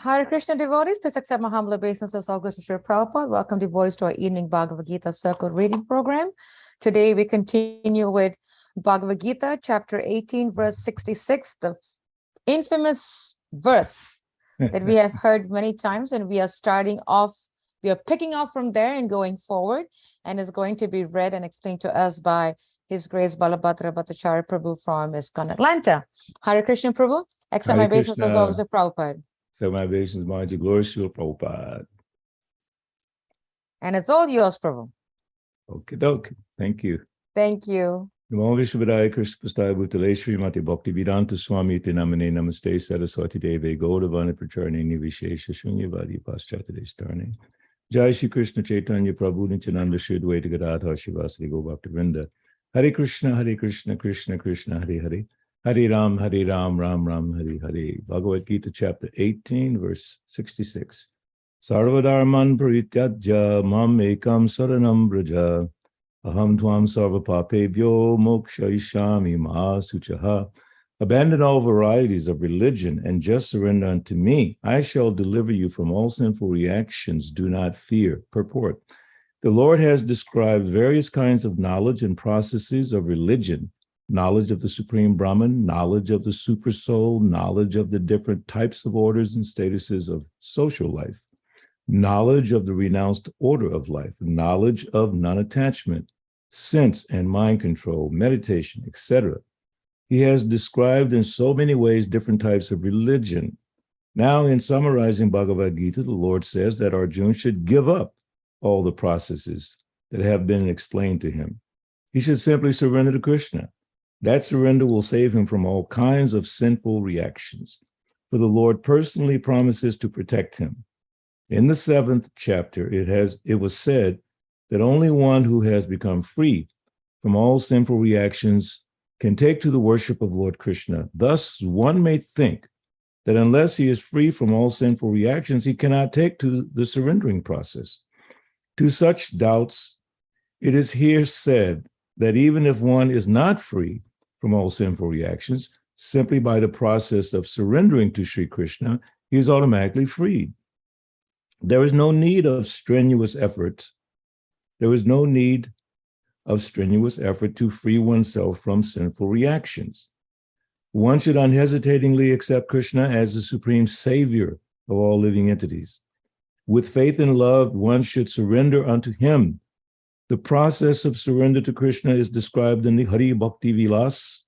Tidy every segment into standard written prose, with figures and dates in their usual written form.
Hare Krishna devotees, please accept my humble obeisances of Krishna Prabhupada. Welcome devotees to our evening Bhagavad Gita circle reading program. Today we continue with Bhagavad Gita, chapter 18, verse 66, the infamous verse that we have heard many times, and we are picking up from there and going forward, and it's going to be read and explained to us by His Grace Balabhadra Bhattacharya Prabhu from ISKCON Atlanta. Hare Krishna Prabhu, accept my obeisances of Prabhupada. So my obeisances, Maharaj, glory Srila Prabhupada. And it's all yours, Prabhu. Okie doke. Thank you. Thank you. Namo Vishwadaya Krishna Prasthaya Bhutale Srimati Bhaktivedanta Swami Iti Namane Namaste Saraswati Deve Gaudavana Pracharne Vishesha Shunyavadi Paschatadeshtarne. Jai Shri Krishna Chaitanya Prabhu Nityananda Shri Advaita Gadadhar Shivasari Go Bhaktivinoda. Hare Krishna Krishna Krishna Hare Hare. Hare Ram Ram Ram Hare Hare. Bhagavad Gita chapter 18 verse 66. Sarvadharman Parityajya Mam Ekam Saranam Braja. Aham Tvam Sarva Papebhyo Mokshayishami Mahasuchaha. Abandon all varieties of religion and just surrender unto me. I shall deliver you from all sinful reactions. Do not fear. Purport. The Lord has described various kinds of knowledge and processes of religion: knowledge of the Supreme Brahman, knowledge of the Super Soul, knowledge of the different types of orders and statuses of social life, knowledge of the renounced order of life, knowledge of non-attachment, sense and mind control, meditation, etc. He has described in so many ways different types of religion. Now, in summarizing Bhagavad Gita, the Lord says that Arjuna should give up all the processes that have been explained to him. He should simply surrender to Krishna. That surrender will save him from all kinds of sinful reactions, for the Lord personally promises to protect him. In the 7th chapter, it was said that only one who has become free from all sinful reactions can take to the worship of Lord Krishna. Thus, one may think that unless he is free from all sinful reactions, he cannot take to the surrendering process. To such doubts, it is here said that even if one is not free from all sinful reactions, simply by the process of surrendering to Sri Krishna, he is automatically freed. There is no need of strenuous effort. There is no need of strenuous effort to free oneself from sinful reactions. One should unhesitatingly accept Krishna as the supreme savior of all living entities. With faith and love, one should surrender unto him. The process of surrender to Krishna is described in the Hari Bhakti Vilas.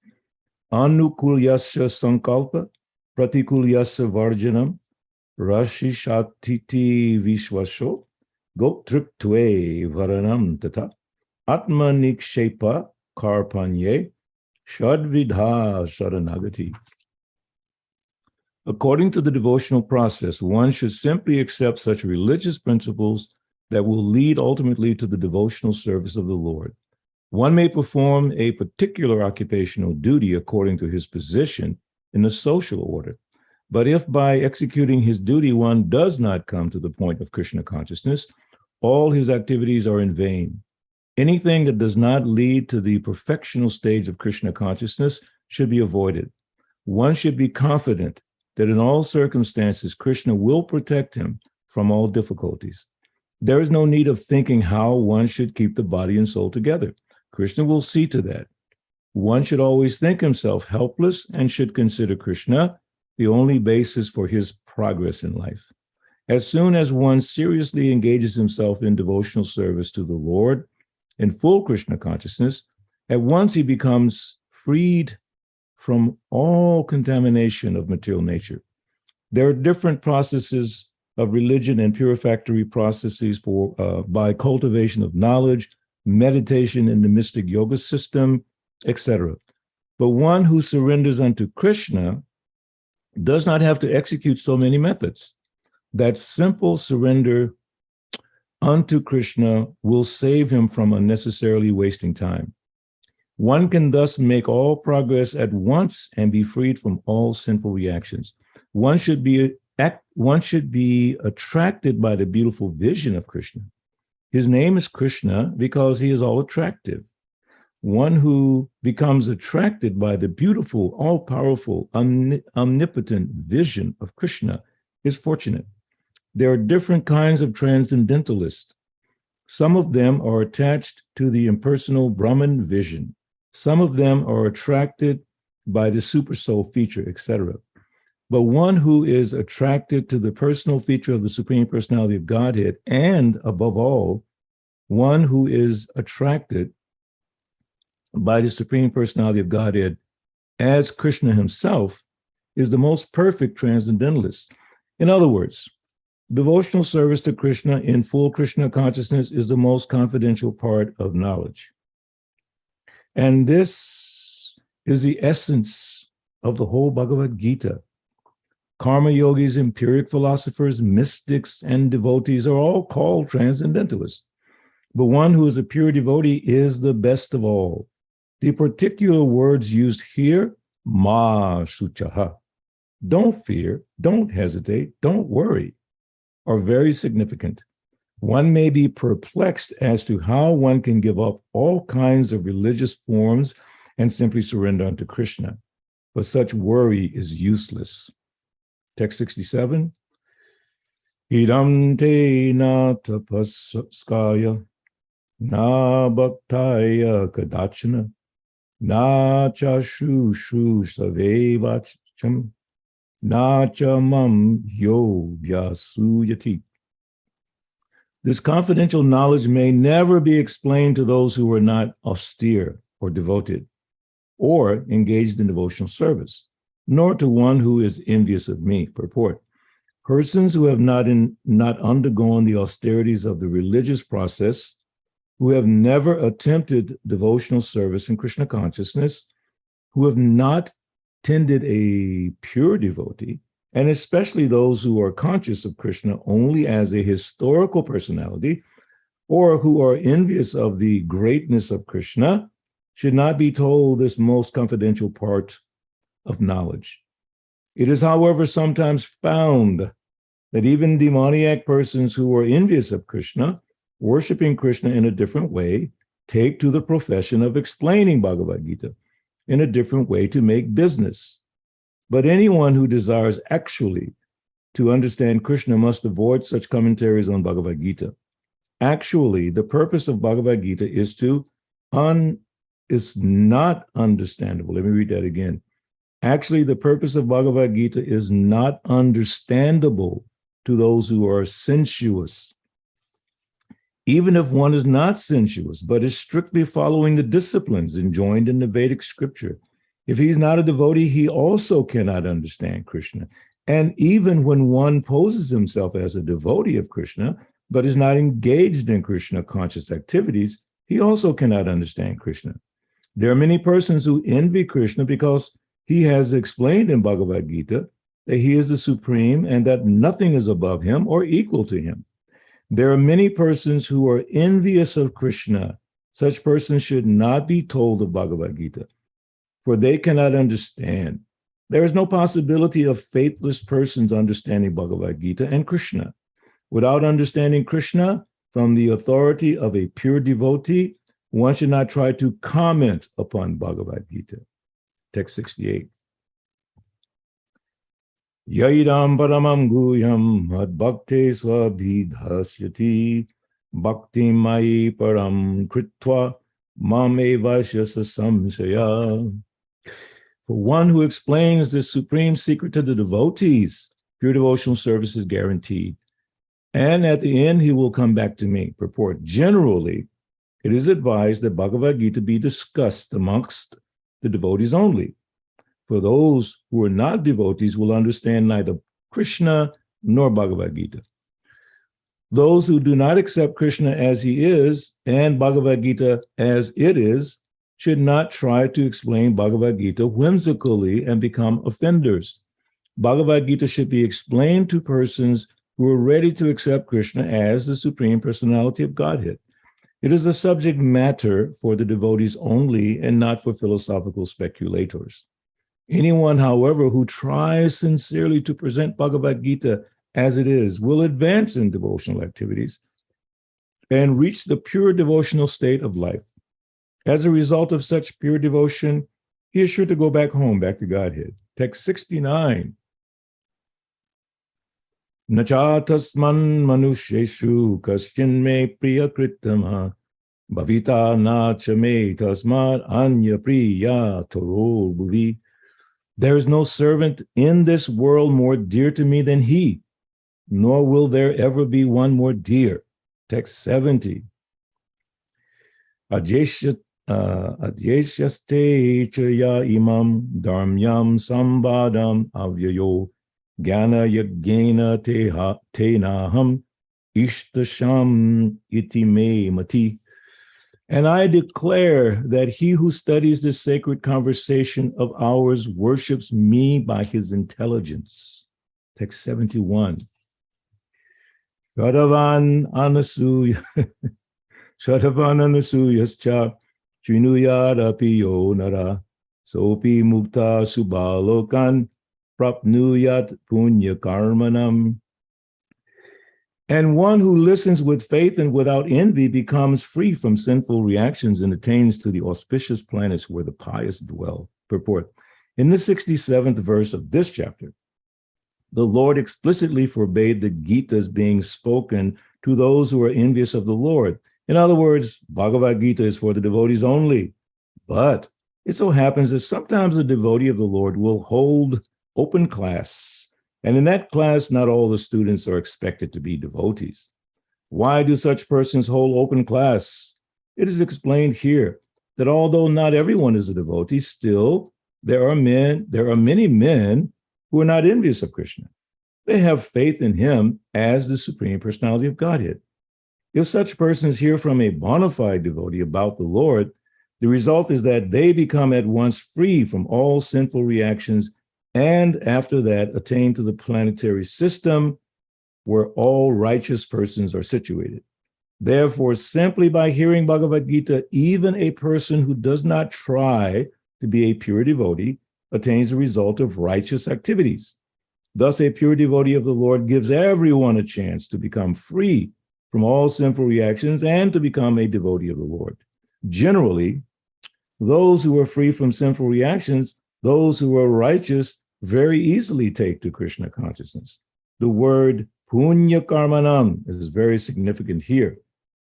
Anukulyasya sankalpa, pratikulyasya varjanam, rashi shatiti vishwasho, gotriptve varanam tata, atma nikshepa karpanye, shadvidha saranagati. According to the devotional process, one should simply accept such religious principles that will lead ultimately to the devotional service of the Lord. One may perform a particular occupational duty according to his position in the social order, but if by executing his duty one does not come to the point of Krishna consciousness, all his activities are in vain. Anything that does not lead to the perfectional stage of Krishna consciousness should be avoided. One should be confident that in all circumstances, Krishna will protect him from all difficulties. There is no need of thinking how one should keep the body and soul together. Krishna will see to that. One should always think himself helpless and should consider Krishna the only basis for his progress in life. As soon as one seriously engages himself in devotional service to the Lord in full Krishna consciousness, at once he becomes freed from all contamination of material nature. There are different processes of religion and purificatory processes by cultivation of knowledge, meditation in the mystic yoga system, etc. But one who surrenders unto Krishna does not have to execute so many methods. That simple surrender unto Krishna will save him from unnecessarily wasting time. One can thus make all progress at once and be freed from all sinful reactions. One should be attracted by the beautiful vision of Krishna. His name is Krishna because he is all attractive. One who becomes attracted by the beautiful, all-powerful, omnipotent vision of Krishna is fortunate. There are different kinds of transcendentalists. Some of them are attached to the impersonal Brahman vision. Some of them are attracted by the super soul feature, etc. But one who is attracted to the personal feature of the Supreme Personality of Godhead, and above all, one who is attracted by the Supreme Personality of Godhead as Krishna himself, is the most perfect transcendentalist. In other words, devotional service to Krishna in full Krishna consciousness is the most confidential part of knowledge. And this is the essence of the whole Bhagavad Gita. Karma yogis, empiric philosophers, mystics, and devotees are all called transcendentalists. The one who is a pure devotee is the best of all. The particular words used here, ma suchaha, don't fear, don't hesitate, don't worry, are very significant. One may be perplexed as to how one can give up all kinds of religious forms and simply surrender unto Krishna, but such worry is useless. Text 67, idam te na tapaskaya, na bhaktaya kadachana, na cha shushu savevacham, na cha mam yo vyasuyati. This confidential knowledge may never be explained to those who are not austere or devoted or engaged in devotional service, nor to one who is envious of me. Purport. Persons who have not undergone the austerities of the religious process, who have never attempted devotional service in Krishna consciousness, who have not tended a pure devotee, and especially those who are conscious of Krishna only as a historical personality, or who are envious of the greatness of Krishna, should not be told this most confidential part of knowledge. It is, however, sometimes found that even demoniac persons who are envious of Krishna, worshiping Krishna in a different way, take to the profession of explaining Bhagavad Gita in a different way to make business. But anyone who desires actually to understand Krishna must avoid such commentaries on Bhagavad Gita. Actually, the purpose of Bhagavad Gita is not understandable. Let me read that again. Actually, the purpose of Bhagavad Gita is not understandable to those who are sensuous. Even if one is not sensuous, but is strictly following the disciplines enjoined in the Vedic scripture, if he's not a devotee, he also cannot understand Krishna. And even when one poses himself as a devotee of Krishna, but is not engaged in Krishna conscious activities, he also cannot understand Krishna. There are many persons who envy Krishna because he has explained in Bhagavad Gita that he is the supreme and that nothing is above him or equal to him. There are many persons who are envious of Krishna. Such persons should not be told of Bhagavad Gita, for they cannot understand. There is no possibility of faithless persons understanding Bhagavad Gita and Krishna. Without understanding Krishna from the authority of a pure devotee, one should not try to comment upon Bhagavad Gita. Text 68. Yaidam paramam guyam mad bhakte swabhidhasyati bhakti mai param kritva mame vasyasa samsaya. For one who explains this supreme secret to the devotees, pure devotional service is guaranteed. And at the end, he will come back to me. Purport. Generally, it is advised that Bhagavad Gita be discussed amongst the devotees only. For those who are not devotees will understand neither Krishna nor Bhagavad Gita. Those who do not accept Krishna as he is and Bhagavad Gita as it is should not try to explain Bhagavad Gita whimsically and become offenders. Bhagavad Gita should be explained to persons who are ready to accept Krishna as the Supreme Personality of Godhead. It is a subject matter for the devotees only and not for philosophical speculators. Anyone, however, who tries sincerely to present Bhagavad Gita as it is will advance in devotional activities and reach the pure devotional state of life. As a result of such pure devotion, he is sure to go back home, back to Godhead. Text 69. Nachatasman manusheshu kaschin me priya kritama bhavita nacha me tasmad anya priya toro bhuvi. There is no servant in this world more dear to me than he, nor will there ever be one more dear. Text 70. Adhyeshyaste chaya imam dharmyam sambadam avyayo Gyana yagena tenaham ishtasham iti me mati. And I declare that he who studies this sacred conversation of ours worships me by his intelligence. Text 71. Shadavan anasuya, Shadavan anasuyascha, Srinuyadapi yonara, Sopi mukta subalokan, Prapnuyat punya karmanam. And one who listens with faith and without envy becomes free from sinful reactions and attains to the auspicious planets where the pious dwell. Purport. In the 67th verse of this chapter, the Lord explicitly forbade the Gita's being spoken to those who are envious of the Lord. In other words, Bhagavad Gita is for the devotees only. But it so happens that sometimes a devotee of the Lord will hold open class. And in that class, not all the students are expected to be devotees. Why do such persons hold open class? It is explained here that although not everyone is a devotee, still there are many men who are not envious of Krishna. They have faith in him as the Supreme Personality of Godhead. If such persons hear from a bona fide devotee about the Lord, the result is that they become at once free from all sinful reactions and after that attain to the planetary system where all righteous persons are situated. Therefore, simply by hearing Bhagavad Gita, even a person who does not try to be a pure devotee attains the result of righteous activities. Thus, a pure devotee of the Lord gives everyone a chance to become free from all sinful reactions and to become a devotee of the Lord. Generally, those who are free from sinful reactions, those who are righteous, very easily take to Krishna consciousness. The word punya karmanam is very significant here.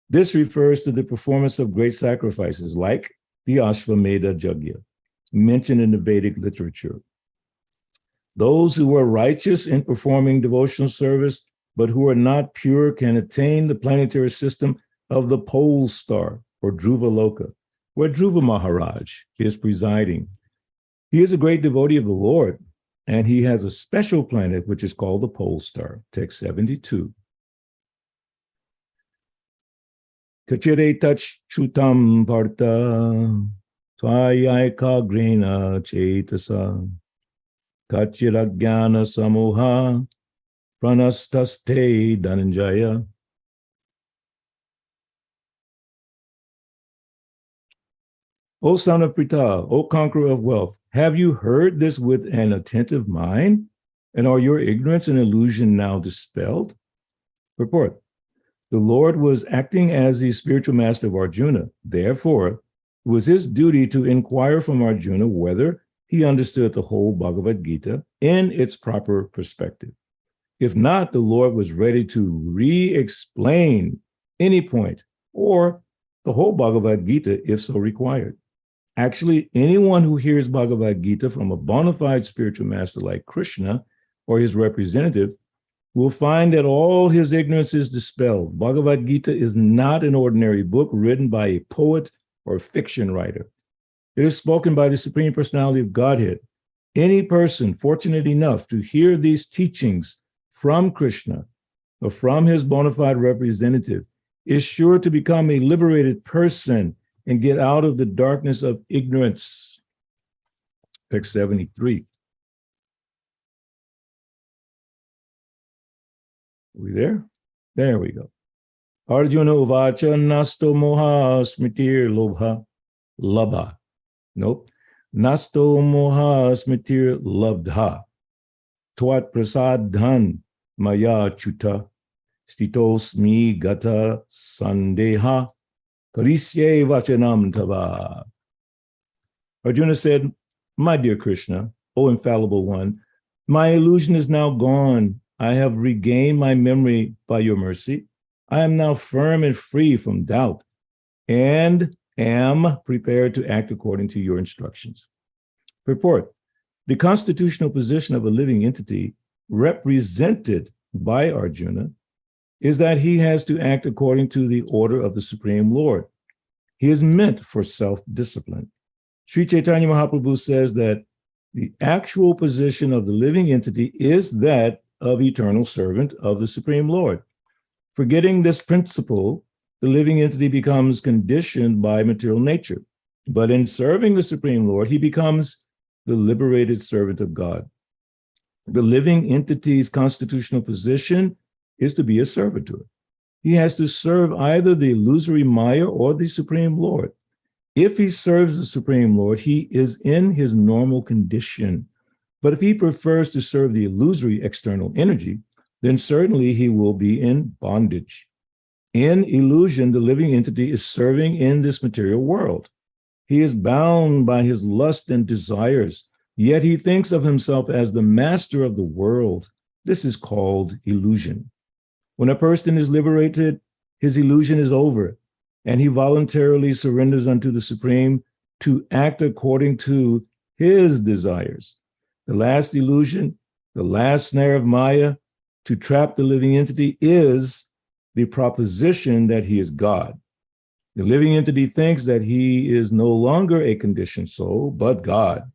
This refers to the performance of great sacrifices like the Ashvamedha Yajna, mentioned in the Vedic literature. Those who are righteous in performing devotional service, but who are not pure, can attain the planetary system of the pole star, or Dhruva Loka, where Dhruva Maharaj is presiding. He is a great devotee of the Lord, and he has a special planet which is called the pole star. Text 72. Kachire tach chutam parta, tvayaika grena chetasa, kachiragyana samoha, pranastaste dhananjaya. O son of Pritha, O conqueror of wealth, have you heard this with an attentive mind? And are your ignorance and illusion now dispelled? Purport. The Lord was acting as the spiritual master of Arjuna. Therefore, it was his duty to inquire from Arjuna whether he understood the whole Bhagavad Gita in its proper perspective. If not, the Lord was ready to re-explain any point or the whole Bhagavad Gita if so required. Actually, anyone who hears Bhagavad Gita from a bona fide spiritual master like Krishna or his representative will find that all his ignorance is dispelled. Bhagavad Gita is not an ordinary book written by a poet or fiction writer. It is spoken by the Supreme Personality of Godhead. Any person fortunate enough to hear these teachings from Krishna or from his bona fide representative is sure to become a liberated person and get out of the darkness of ignorance. Text 73. Are we there? There we go. Arjuna uvacha nasto moha smitir lobha labha. Nope. Nasto moha smitir labdha. Twat prasadhan maya chuta. Stitosmi gata sandeha. Karisye vachanam tava. Arjuna said, my dear Krishna, O infallible one, my illusion is now gone. I have regained my memory by your mercy. I am now firm and free from doubt and am prepared to act according to your instructions. Purport. The constitutional position of a living entity represented by Arjuna is that he has to act according to the order of the Supreme Lord. He is meant for self-discipline. Sri Chaitanya Mahaprabhu says that the actual position of the living entity is that of eternal servant of the Supreme Lord. Forgetting this principle, the living entity becomes conditioned by material nature. But in serving the Supreme Lord, he becomes the liberated servant of God. The living entity's constitutional position is to be a servitor. He has to serve either the illusory Maya or the Supreme Lord. If he serves the Supreme Lord, he is in his normal condition. But if he prefers to serve the illusory external energy, then certainly he will be in bondage. In illusion, the living entity is serving in this material world. He is bound by his lust and desires, yet he thinks of himself as the master of the world. This is called illusion. When a person is liberated, his illusion is over, and he voluntarily surrenders unto the Supreme to act according to his desires. The last illusion, the last snare of Maya to trap the living entity is the proposition that he is God. The living entity thinks that he is no longer a conditioned soul, but God.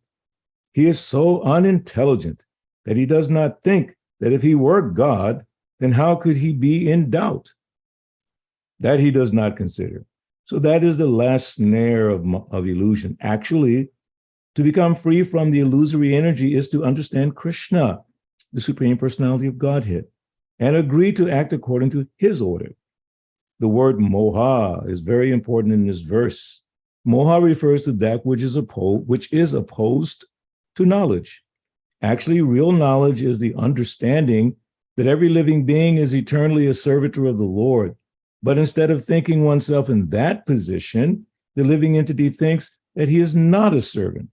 He is so unintelligent that he does not think that if he were God, then how could he be in doubt? That he does not consider. So that is the last snare of illusion. Actually, to become free from the illusory energy is to understand Krishna, the Supreme Personality of Godhead, and agree to act according to his order. The word moha is very important in this verse. Moha refers to that which is opposed to knowledge. Actually, real knowledge is the understanding that every living being is eternally a servitor of the Lord. But instead of thinking oneself in that position, the living entity thinks that he is not a servant,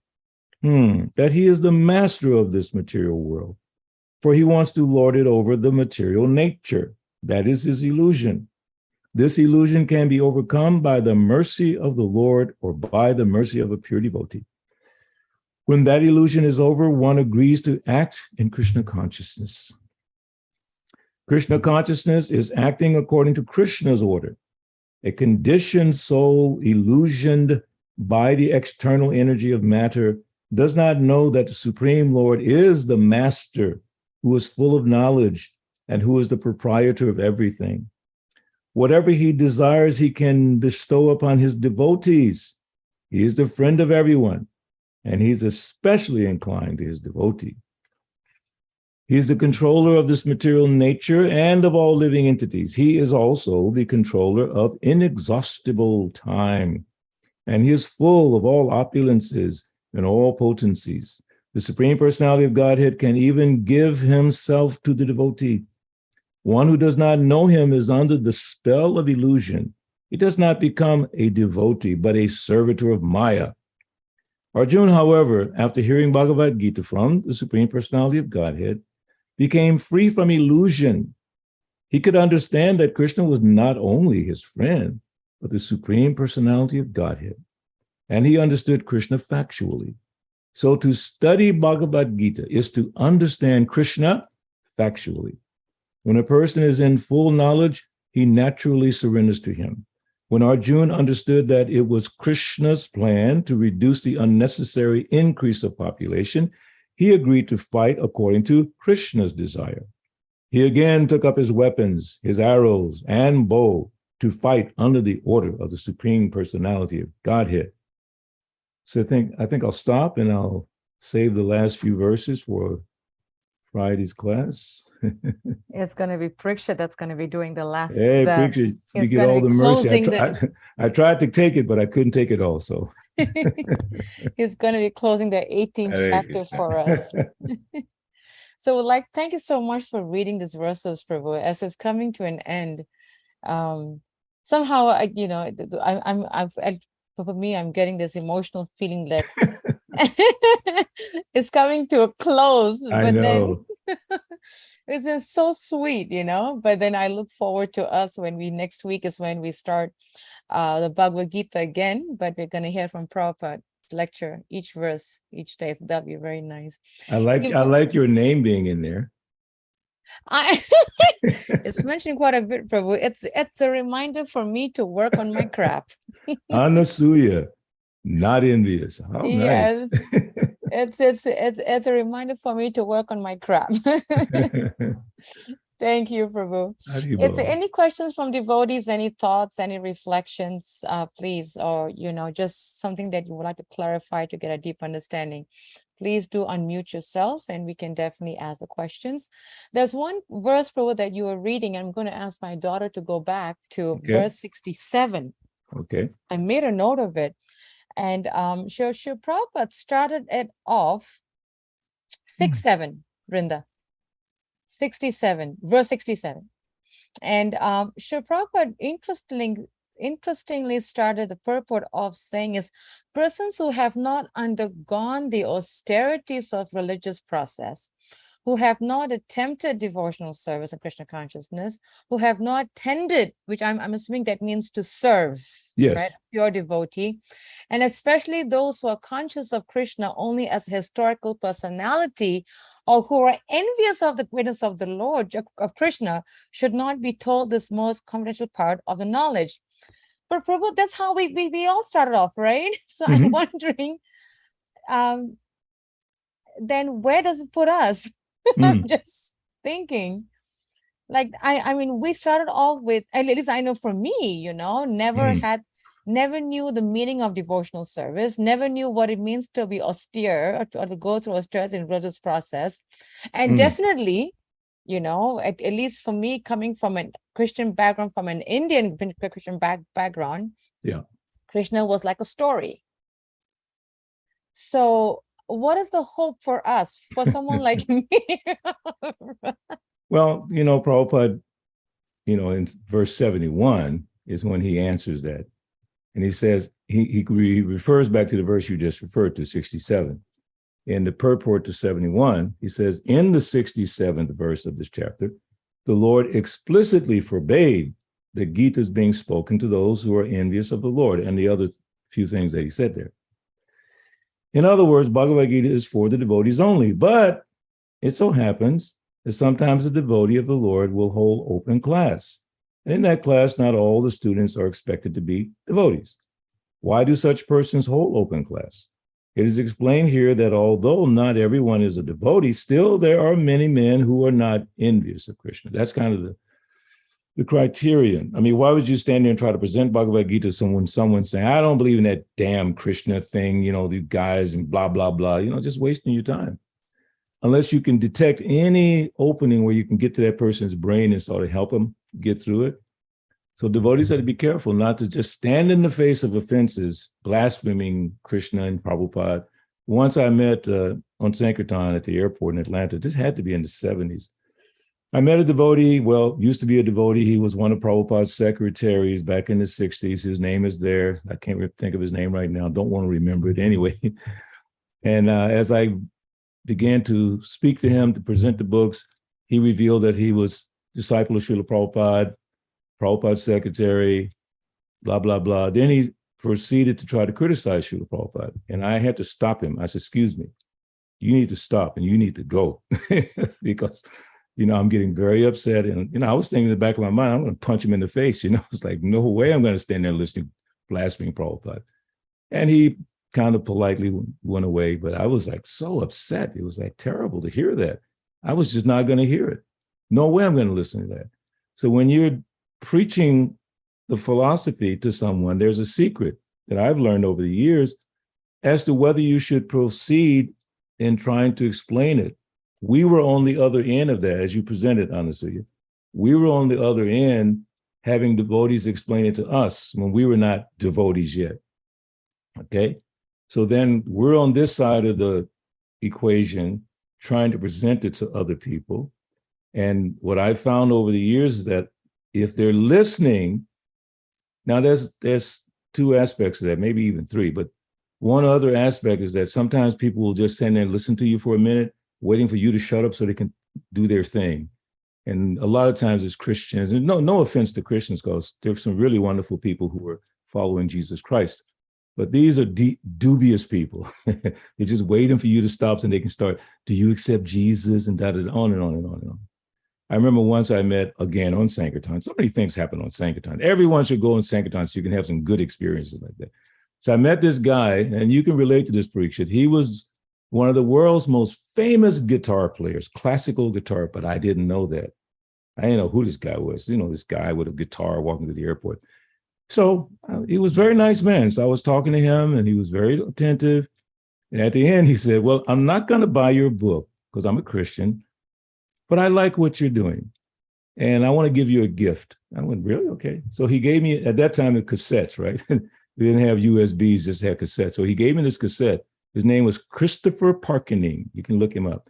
that he is the master of this material world, for he wants to lord it over the material nature. That is his illusion. This illusion can be overcome by the mercy of the Lord or by the mercy of a pure devotee. When that illusion is over, one agrees to act in Krishna consciousness. Krishna consciousness is acting according to Krishna's order. A conditioned soul, illusioned by the external energy of matter, does not know that the Supreme Lord is the master who is full of knowledge and who is the proprietor of everything. Whatever he desires, he can bestow upon his devotees. He is the friend of everyone, and he's especially inclined to his devotee. He is the controller of this material nature and of all living entities. He is also the controller of inexhaustible time, and he is full of all opulences and all potencies. The Supreme Personality of Godhead can even give himself to the devotee. One who does not know him is under the spell of illusion. He does not become a devotee, but a servitor of Maya. Arjuna, however, after hearing Bhagavad Gita from the Supreme Personality of Godhead, became free from illusion. He could understand that Krishna was not only his friend, but the Supreme Personality of Godhead. And he understood Krishna factually. So to study Bhagavad Gita is to understand Krishna factually. When a person is in full knowledge, he naturally surrenders to him. When Arjuna understood that it was Krishna's plan to reduce the unnecessary increase of population, he agreed to fight according to Krishna's desire. He again took up his weapons, his arrows, and bow to fight under the order of the Supreme Personality of Godhead. So I think I'll stop and I'll save the last few verses for Friday's class. It's going to be Priksha that's going to be doing the last. Hey, Priksha, you get all the mercy. I tried to take it, but I couldn't take it all. So he's going to be closing the 18th chapter for us. So, thank you so much for reading these verses, Prabhu. As it's coming to an end, somehow, for me, I'm getting this emotional feeling that it's coming to a close. I know. Then it's been so sweet, but then I look forward to us next week is when we start the Bhagavad Gita again, but we're going to hear from Prabhupada lecture each verse each day. That'd be very nice. I like your name being in there. It's mentioned quite a bit, Prabhu. It's a reminder for me to work on my craft. Anasuya, not envious. How yes. Nice. It's a reminder for me to work on my craft. Thank you, Prabhu. If there Haribo. are any questions from devotees, any thoughts, any reflections, please, or just something that you would like to clarify to get a deep understanding, please do unmute yourself and we can definitely ask the questions. There's one verse, Prabhu, that you were reading. I'm going to ask my daughter to go back to Okay. verse 67. Okay. I made a note of it. And Srila Prabhupada started it off 67, Vrinda. 67, verse 67. And Srila Prabhupada interestingly started the purport of saying is persons who have not undergone the austerities of religious process, who have not attempted devotional service and Krishna consciousness, who have not tended, which I'm assuming that means to serve, Yes. right? Pure devotee, and especially those who are conscious of Krishna only as a historical personality, or who are envious of the greatness of the Lord, of Krishna, should not be told this most confidential part of the knowledge. But Prabhu, that's how we all started off, right? So I'm wondering, then where does it put us? I'm just thinking. Like, I mean, we started off with, at least I know for me, never knew the meaning of devotional service, never knew what it means to be austere or to go through austerities in religious process. And definitely, at least for me, coming from a Christian background, from an Indian Christian background, Yeah. Krishna was like a story. So what is the hope for us, for someone like me? Well, Prabhupada, in verse 71 is when he answers that. And he says, he refers back to the verse you just referred to, 67. In the purport to 71, he says, in the 67th verse of this chapter, the Lord explicitly forbade the Gita's being spoken to those who are envious of the Lord, and the other few things that he said there. In other words, Bhagavad Gita is for the devotees only, but it so happens that sometimes the devotee of the Lord will hold open class. And in that class, not all the students are expected to be devotees. Why do such persons hold open class? It is explained here that although not everyone is a devotee, still there are many men who are not envious of Krishna. That's kind of the criterion. I mean, why would you stand there and try to present Bhagavad Gita to someone saying, I don't believe in that damn Krishna thing, these guys and blah, blah, blah, just wasting your time. Unless you can detect any opening where you can get to that person's brain and sort of help them get through it. So devotees have to be careful not to just stand in the face of offenses, blaspheming Krishna and Prabhupada. Once I met on Sankirtan at the airport in Atlanta, this had to be in the 70s. I met a devotee, used to be a devotee. He was one of Prabhupada's secretaries back in the 60s. His name is there. I can't think of his name right now. Don't want to remember it anyway. And as I began to speak to him, to present the books, he revealed that he was disciple of Srila Prabhupada, Prabhupada's secretary, blah, blah, blah. Then he proceeded to try to criticize Srila Prabhupada. And I had to stop him. I said, excuse me, you need to stop and you need to go because, I'm getting very upset. And, I was thinking in the back of my mind, I'm going to punch him in the face. It's like, no way I'm going to stand there listening, blaspheming Prabhupada. And he kind of politely went away, but I was like so upset. It was like terrible to hear that. I was just not going to hear it. No way I'm going to listen to that. So when you're preaching the philosophy to someone, there's a secret that I've learned over the years as to whether you should proceed in trying to explain it. We were on the other end of that, as you presented, Anasuya. We were on the other end having devotees explain it to us when we were not devotees yet. Okay? So then we're on this side of the equation trying to present it to other people. And what I found over the years is that if they're listening, now there's two aspects of that, maybe even three, but one other aspect is that sometimes people will just stand there and listen to you for a minute, waiting for you to shut up so they can do their thing. And a lot of times it's Christians, and no offense to Christians, because there's some really wonderful people who are following Jesus Christ. But these are dubious people. They're just waiting for you to stop so they can start, do you accept Jesus? And on and on and on and on. I remember once I met, again, on Sankirtan. So many things happen on Sankirtan. Everyone should go on Sankirtan so you can have some good experiences like that. So I met this guy, and you can relate to this, Parikshit. He was one of the world's most famous guitar players, classical guitar, but I didn't know that. I didn't know who this guy was. This guy with a guitar walking to the airport. So he was a very nice man. So I was talking to him and he was very attentive. And at the end, he said, well, I'm not going to buy your book because I'm a Christian, but I like what you're doing. And I want to give you a gift. I went, really? Okay. So he gave me, at that time, the cassettes, right? We didn't have USBs, just had cassettes. So he gave me this cassette. His name was Christopher Parkening. You can look him up.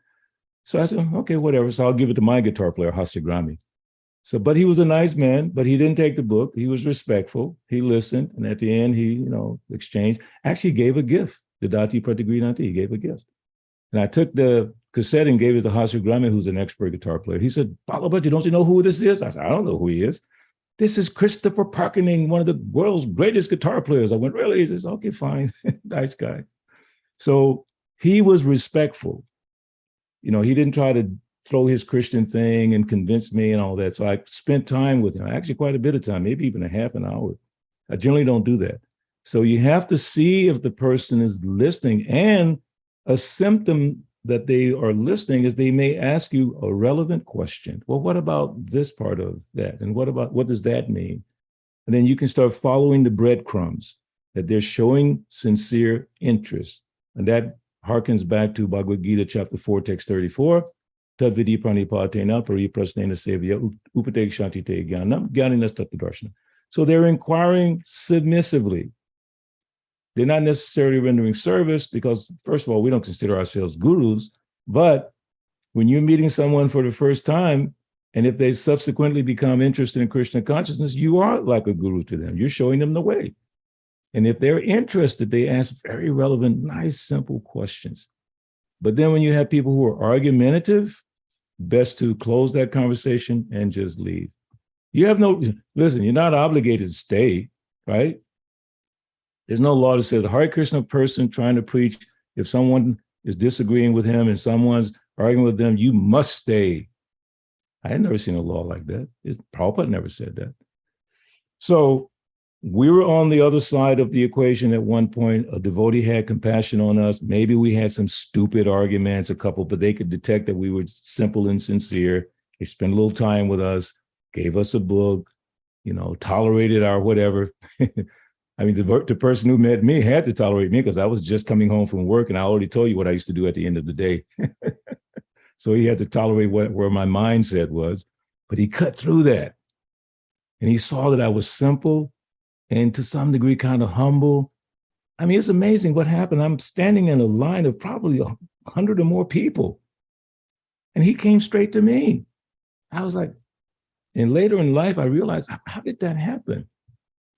So I said, okay, whatever. So I'll give it to my guitar player, Hasagrami. So, but he was a nice man, but he didn't take the book. He was respectful. He listened. And at the end, he, exchanged, actually gave a gift. The Dati Pratigrinati, he gave a gift. And I took the cassette and gave it to Hasagrami, who's an expert guitar player. He said, Bhagavad, don't you know who this is? I said, I don't know who he is. This is Christopher Parkening, one of the world's greatest guitar players. I went, really? He says, okay, fine. Nice guy. So he was respectful. He didn't try to throw his Christian thing and convince me and all that. So I spent time with him, actually quite a bit of time, maybe even a half an hour. I generally don't do that. So you have to see if the person is listening, and a symptom that they are listening is they may ask you a relevant question. Well, what about this part of that? And what does that mean? And then you can start following the breadcrumbs that they're showing sincere interest. And that harkens back to Bhagavad Gita, chapter 4, text 34. Tadvidi pranipatena pariprasnena sevya upatek shantite jnanam jnaninas tattvadarshana. So they're inquiring submissively. They're not necessarily rendering service because, first of all, we don't consider ourselves gurus. But when you're meeting someone for the first time, and if they subsequently become interested in Krishna consciousness, you are like a guru to them. You're showing them the way. And if they're interested, they ask very relevant, nice, simple questions. But then when you have people who are argumentative, best to close that conversation and just leave. Listen, you're not obligated to stay, right? There's no law that says a Hare Krishna person trying to preach, if someone is disagreeing with him and someone's arguing with them, you must stay. I had never seen a law like that. Prabhupada never said that. So we were on the other side of the equation at one point. A devotee had compassion on us. Maybe we had some stupid arguments, a couple, but they could detect that we were simple and sincere. They spent a little time with us, gave us a book, tolerated our whatever. I mean, the person who met me had to tolerate me because I was just coming home from work and I already told you what I used to do at the end of the day. So he had to tolerate where my mindset was, but he cut through that. And he saw that I was simple and to some degree kind of humble. I mean, it's amazing what happened. I'm standing in a line of probably 100 or more people. And he came straight to me. I was like, and later in life, I realized, how did that happen?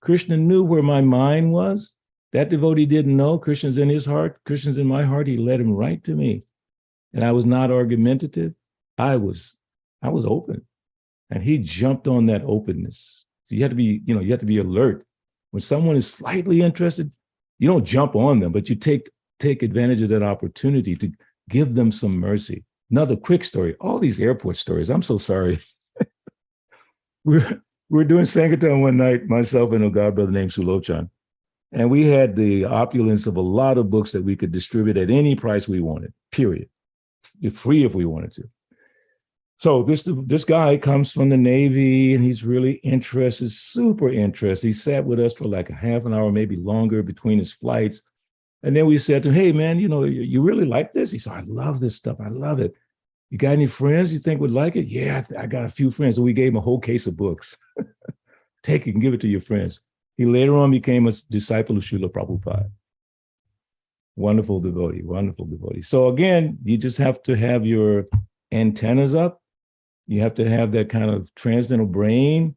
Krishna knew where my mind was. That devotee didn't know. Krishna's in his heart. Krishna's in my heart. He led him right to me. And I was not argumentative. I was open. And he jumped on that openness. So you have to be alert. When someone is slightly interested, you don't jump on them, but you take advantage of that opportunity to give them some mercy. Another quick story. All these airport stories. I'm so sorry. We're doing Sankirtan one night, myself and a godbrother named Sulochan. And we had the opulence of a lot of books that we could distribute at any price we wanted, period. Free if we wanted to. So this guy comes from the Navy and he's really interested, super interested. He sat with us for like a half an hour, maybe longer between his flights. And then we said to him, hey man, you really like this? He said, I love this stuff. I love it. You got any friends you think would like it? Yeah, I got a few friends. So we gave him a whole case of books. Take it and give it to your friends. He later on became a disciple of Srila Prabhupada. Wonderful devotee, wonderful devotee. So again, you just have to have your antennas up. You have to have that kind of transcendental brain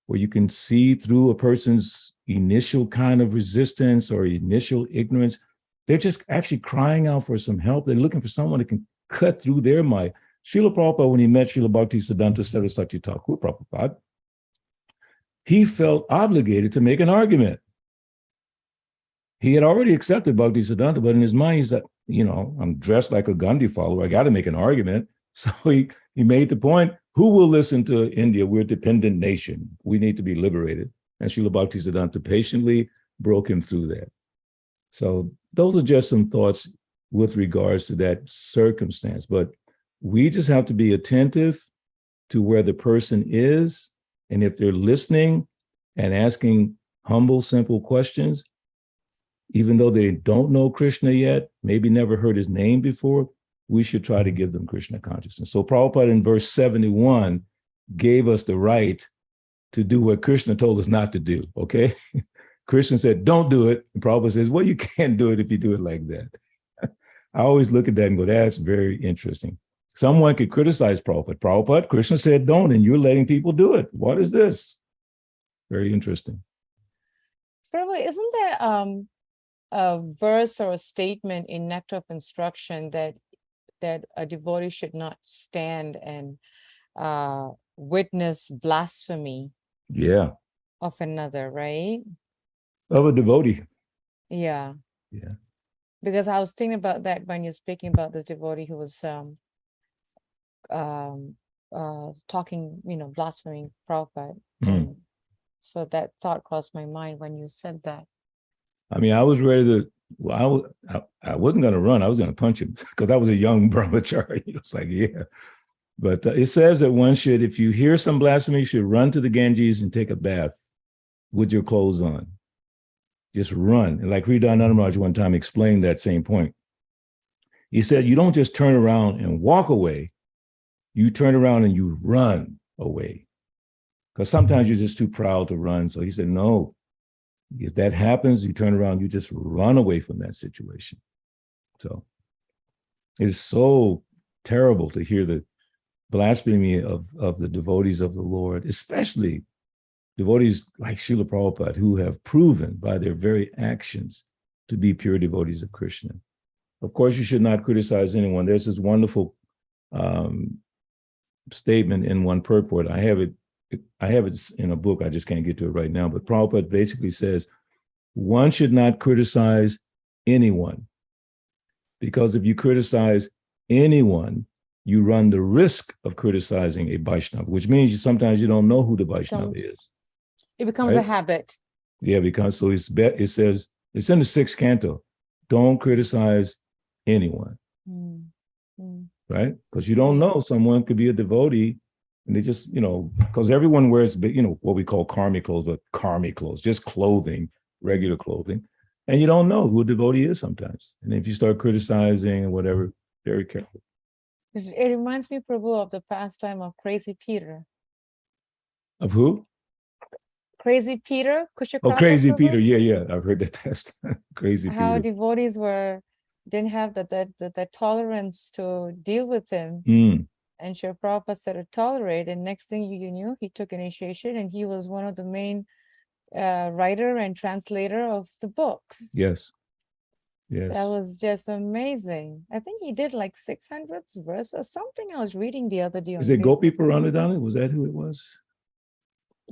where you can see through a person's initial kind of resistance or initial ignorance. They're just actually crying out for some help. They're looking for someone that can cut through their mind. Srila Prabhupada, when he met Srila Bhaktisiddhanta Saraswati Thakur Prabhupada, he felt obligated to make an argument. He had already accepted Bhaktisiddhanta, but in his mind, he's like, I'm dressed like a Gandhi follower. I got to make an argument. So he made the point, who will listen to India? We're a dependent nation. We need to be liberated. And Srila Bhaktisiddhanta patiently broke him through that. So those are just some thoughts with regards to that circumstance. But we just have to be attentive to where the person is. And if they're listening and asking humble, simple questions, even though they don't know Krishna yet, maybe never heard his name before, we should try to give them Krishna consciousness. So Prabhupada in verse 71 gave us the right to do what Krishna told us not to do, okay? Krishna said, don't do it. And Prabhupada says, well, you can't do it if you do it like that. I always look at that and go, that's very interesting. Someone could criticize Prabhupada. Prabhupada, Krishna said don't, and you're letting people do it. What is this? Very interesting. Prabhupada, isn't there a verse or a statement in Nectar of Instruction that a devotee should not stand and witness blasphemy of another, right? Of a devotee. Yeah. Yeah. Because I was thinking about that when you're speaking about this devotee who was talking, blaspheming Prabhupada. And so that thought crossed my mind when you said that. I mean, I was ready to, well, I wasn't going to run. I was going to punch him because I was a young brahmachari. It's like, yeah. But it says that one should, if you hear some blasphemy, you should run to the Ganges and take a bath with your clothes on. Just run. And like Hridayananda Maharaj one time explained that same point. He said, you don't just turn around and walk away. You turn around and you run away. Because sometimes you're just too proud to run. So he said, no, if that happens, you turn around, you just run away from that situation. So it's so terrible to hear the blasphemy of the devotees of the Lord, especially devotees like Srila Prabhupada, who have proven by their very actions to be pure devotees of Krishna. Of course, you should not criticize anyone. There's this wonderful statement in one purport. I have it in a book. I just can't get to it right now. But Prabhupada basically says, one should not criticize anyone, because if you criticize anyone, you run the risk of criticizing a Vaishnava, which means sometimes you don't know who the Vaishnava is. It becomes a habit. Yeah, because so it says, it's in the 6th canto, don't criticize anyone, right? Because you don't know, someone could be a devotee and they just, because everyone wears, what we call karmic clothes, but karmic clothes, just clothing, regular clothing. And you don't know who a devotee is sometimes. And if you start criticizing and whatever, very careful. It reminds me, Prabhu, of the pastime of Crazy Peter. Of who? Crazy Peter, Kushakrata. Oh, Crazy Prabhu? Peter. Yeah. I've heard that pastime. Crazy How Peter. devotees didn't have that tolerance to deal with him. And Srila Prabhupada said to tolerate. And next thing you knew, he took initiation and he was one of the main writer and translator of the books. Yes. That was just amazing. I think he did like 600 verse or something. I was reading the other day. Is it Gopi Puranadhani? Was that who it was?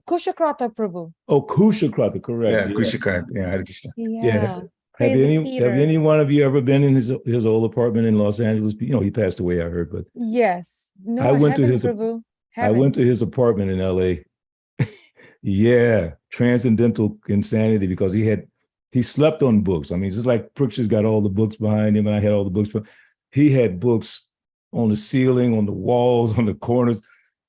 Kushakrata Prabhu. Oh, Kushakrata, correct. Yeah, Kushakrata. Yeah, Hare Krishna. Yeah. Have any one of you ever been in his old apartment in Los Angeles? He passed away, I heard, but yes. No, I went to his Prabhu. I went to his apartment in LA. Yeah, transcendental insanity, because he slept on books. I mean, it's just like Prikshit's got all the books behind him, and I had all the books, but he had books on the ceiling, on the walls, on the corners.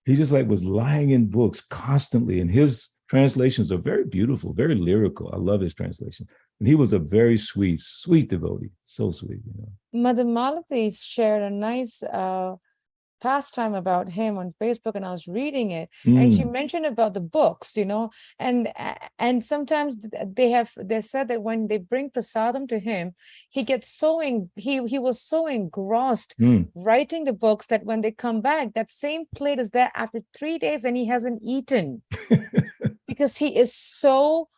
He just was lying in books constantly, and his translations are very beautiful, very lyrical. I love his translation. And he was a very sweet, sweet devotee. So sweet, Mother Malati shared a nice pastime about him on Facebook, and I was reading it, and she mentioned about the books, and sometimes they said that when they bring prasadam to him, he gets he was so engrossed writing the books that when they come back, that same plate is there after 3 days and he hasn't eaten because he is so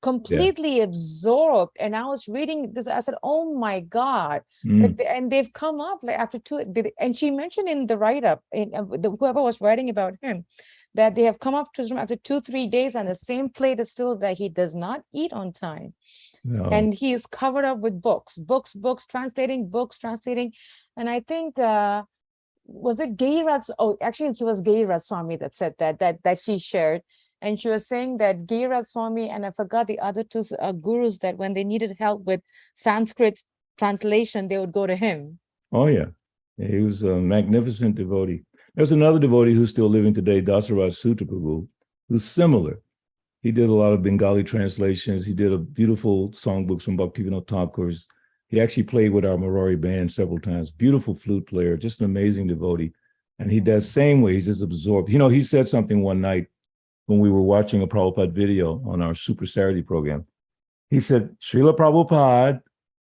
completely absorbed. And I was reading this, I said, oh my God. And they've come up after 2, and she mentioned in the write-up, whoever was writing about him, that they have come up to him after 2-3 days and the same plate is still there. He does not eat on time. No. And he is covered up with books, translating. And I think, was it Gairaj? Oh, actually it was Gairaj Swami that said that she shared. And she was saying that Gairaj Swami, and I forgot the other 2 gurus, that when they needed help with Sanskrit translation, they would go to him. Oh, yeah. He was a magnificent devotee. There's another devotee who's still living today, Dasaraj Sutra Prabhu, who's similar. He did a lot of Bengali translations. He did a beautiful songbooks from Bhaktivinoda Thakur's. He actually played with our Morari band several times. Beautiful flute player, just an amazing devotee. And he does same way, he's just absorbed. You know, he said something one night when we were watching a Prabhupada video on our Super Saturday program. He said, Srila Prabhupada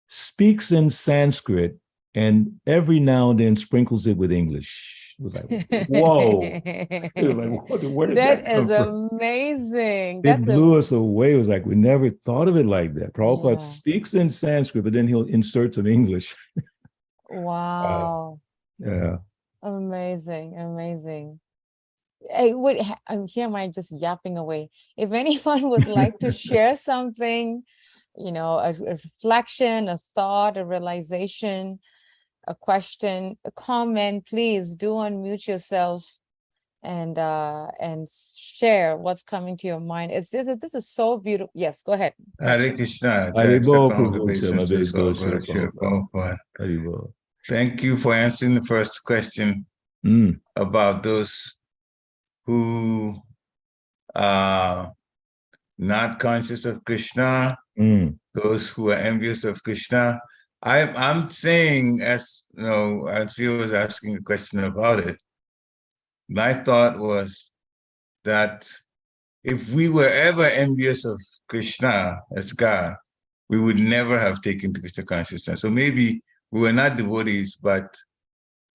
speaks in Sanskrit and every now and then sprinkles it with English. It was like, whoa. It was like, where did that come is from? Amazing. It That's blew us away. It was like, we never thought of it like that. Prabhupada Yeah. speaks in Sanskrit, but then he'll insert some English. Wow. Yeah. Amazing. Amazing. Hey, wait, here am I just yapping away. If anyone would like to share something, you know, a reflection, a thought, a realization, a question, a comment, please do unmute yourself and share what's coming to your mind. This is so beautiful. Yes, go ahead. Hare Krishna. Haribo, Jack Prabhu, Obeisance to Prabhu, Sri Prabhupada. Haribo. Thank you for answering the first question about those who are not conscious of Krishna, those who are envious of Krishna. I'm saying, as you know, as he was asking a question about it, my thought was that if we were ever envious of Krishna as God, we would never have taken to Krishna consciousness. So maybe we were not devotees, but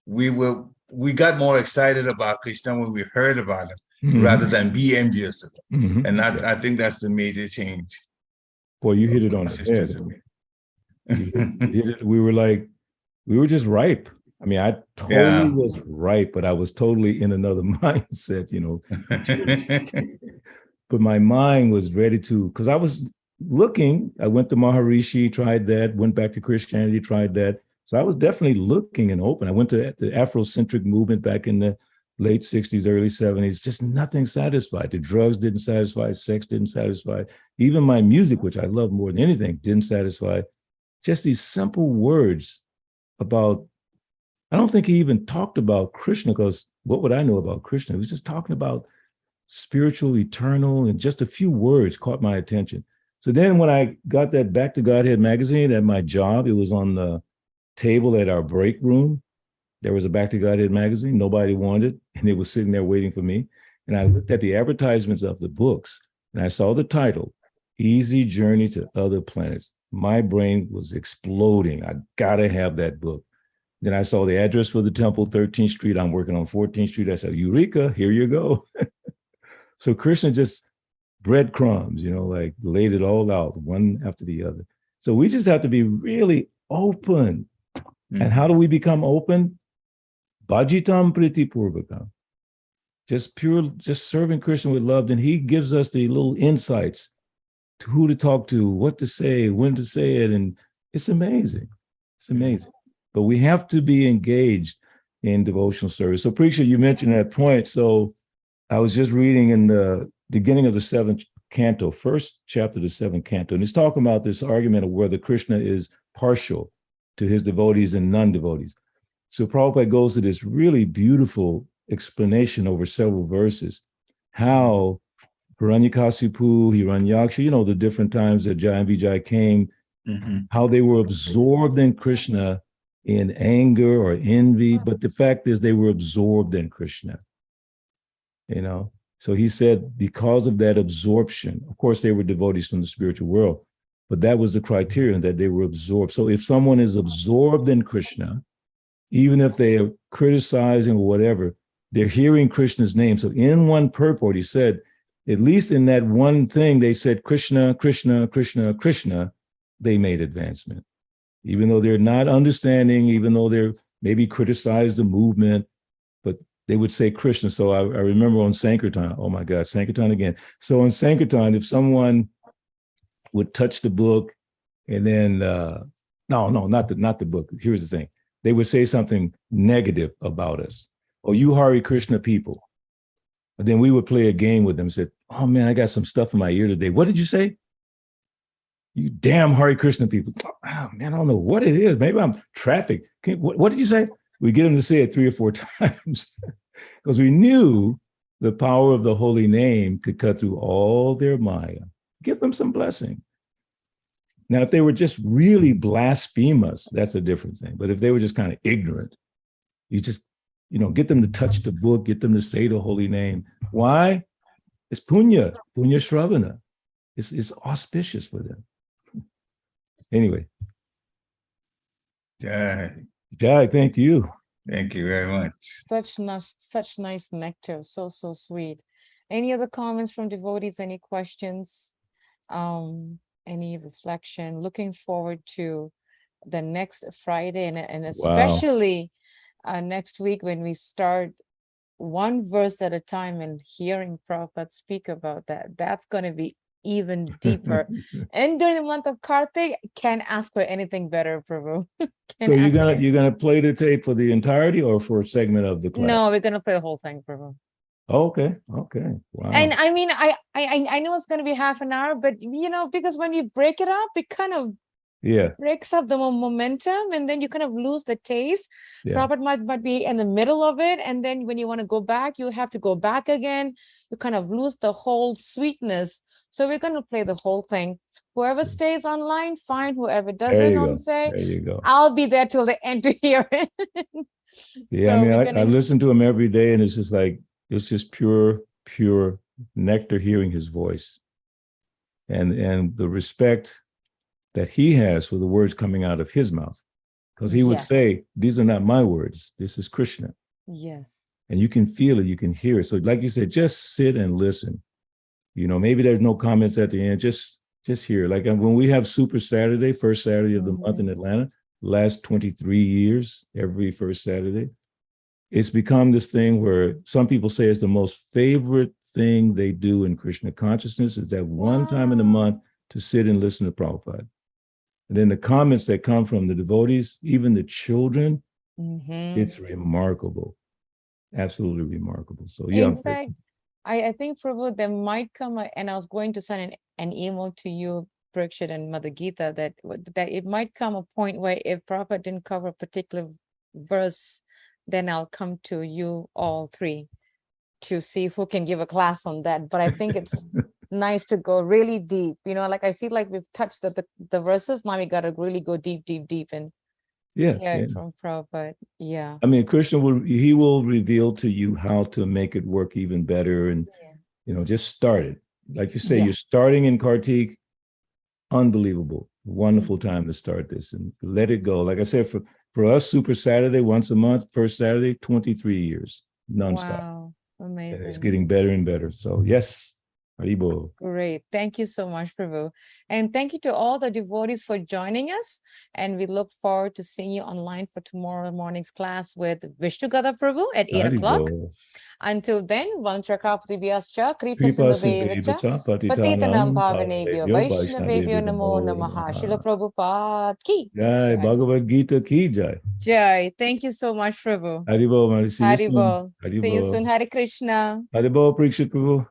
we got more excited about Krishna when we heard about him rather than be envious of him. And I think that's the major change. Boy, you hit it on the head. We were just ripe. I mean, I totally was ripe, but I was totally in another mindset, you know. But my mind was ready to, because I was looking. I went to Maharishi, tried that, went back to Christianity, tried that. So I was definitely looking and open. I went to the Afrocentric movement back in the late 60s, early 70s, just nothing satisfied. The drugs didn't satisfy, sex didn't satisfy. Even my music, which I love more than anything, didn't satisfy. Just these simple words about, I don't think he even talked about Krishna, because what would I know about Krishna? He was just talking about spiritual, eternal, and just a few words caught my attention. So then when I got that Back to Godhead magazine at my job, it was on the table at our break room. There was a Back to Godhead magazine. Nobody wanted it, and it was sitting there waiting for me. And I looked at the advertisements of the books, and I saw the title, Easy Journey to Other Planets. My brain was exploding. I gotta have that book. Then I saw the address for the temple, 13th Street. I'm working on 14th Street. I said, Eureka, here you go. So Krishna just breadcrumbs, you know, like laid it all out, one after the other. So we just have to be really open. And how do we become open? Bhajitam priti purvakam. Just serving Krishna with love. And he gives us the little insights to who to talk to, what to say, when to say it. And it's amazing. It's amazing. But we have to be engaged in devotional service. So Preacher, you mentioned that point. So I was just reading in the beginning of the 7th canto, first chapter of the 7th canto, and it's talking about this argument of whether Krishna is partial to his devotees and non-devotees. So Prabhupada goes to this really beautiful explanation over several verses, how Hiranyakasipu, Hiranyaksha, you know, the different times that Jai and Vijay came, how they were absorbed in Krishna in anger or envy, but the fact is they were absorbed in Krishna, you know. So he said, because of that absorption, of course, they were devotees from the spiritual world, but that was the criterion, that they were absorbed. So if someone is absorbed in Krishna, even if they are criticizing or whatever, they're hearing Krishna's name. So in one purport, he said, at least in that one thing, they said, Krishna, Krishna, Krishna, Krishna, they made advancement. Even though they're not understanding, even though they're maybe criticize the movement, but they would say Krishna. So I remember on Sankirtan, oh my God, Sankirtan again. So on Sankirtan, if someone would touch the book and then, no, not the book. Here's the thing. They would say something negative about us. Oh, you Hare Krishna people. But then we would play a game with them and said, oh man, I got some stuff in my ear today. What did you say? You damn Hare Krishna people. Oh, man, I don't know what it is. Maybe I'm traffic. What did you say? We get them to say it 3 or 4 times. Because we knew the power of the holy name could cut through all their Maya. Give them some blessing. Now, if they were just really blasphemous, that's a different thing. But if they were just kind of ignorant, you just, get them to touch the book, get them to say the holy name. Why? It's punya shravana. It's auspicious for them. Anyway. Jai. Jai, thank you. Thank you very much. Such nice nectar. So sweet. Any other comments from devotees? Any questions? Any reflection? Looking forward to the next Friday and especially next week when we start one verse at a time and hearing Prabhupada speak about that. That's going to be even deeper. And during the month of Kartik, can't ask for anything better, Prabhu. So you're gonna play the tape for the entirety or for a segment of the class? No, we're gonna play the whole thing, Prabhu. Okay. Wow. And I mean, I know it's gonna be half an hour, but because when you break it up, it kind of breaks up the momentum, and then you kind of lose the taste. Prabhupada might be in the middle of it, and then when you want to go back, you have to go back again. You kind of lose the whole sweetness. So we're going to play the whole thing. Whoever stays online, fine. Whoever doesn't, there you go. I'll be there till the end to hear it. Yeah, so I listen to him every day, and it's just like, it's just pure nectar hearing his voice. And the respect that he has for the words coming out of his mouth. Because he would say, these are not my words. This is Krishna. Yes. And you can feel it, you can hear it. So like you said, just sit and listen. Maybe there's no comments at the end, just hear. Like when we have Super Saturday, first Saturday of the month in Atlanta, last 23 years, every first Saturday, it's become this thing where some people say it's the most favorite thing they do in Krishna consciousness is that one time in the month to sit and listen to Prabhupada. And then the comments that come from the devotees, even the children, it's remarkable. Absolutely remarkable. So in fact, I think, Prabhu, there might come, and I was going to send an email to you, Parikshit and Mother Gita, that it might come a point where if Prabhupada didn't cover a particular verse, then I'll come to you all three to see who can give a class on that. But I think it's nice to go really deep. Like I feel like we've touched the verses. Now we got to really go deep and from Prabhupada. Yeah. I mean, Krishna will reveal to you how to make it work even better. And, just start it. Like you say, you're starting in Kartik. Unbelievable. Wonderful time to start this and let it go. Like I said, for us, Super Saturday, once a month, first Saturday, 23 years, nonstop. Wow. Amazing. And it's getting better and better. So yes. Haribo. Great. Thank you so much, Prabhu. And thank you to all the devotees for joining us. And we look forward to seeing you online for tomorrow morning's class with Vishnugata Prabhu at 8 o'clock. Until then, Vanchakrapati Vyascha, Kripasindavevacha, Patitanam Bhavanebhyo, Vaishnavebhyo Namo Namaha, Srila Prabhupada Ki. Jai, Bhagavad Gita Ki Jai. Jai. Thank you so much, Prabhu. Haribo. See you soon. Hare Krishna. Haribo, Parikshit Prabhu.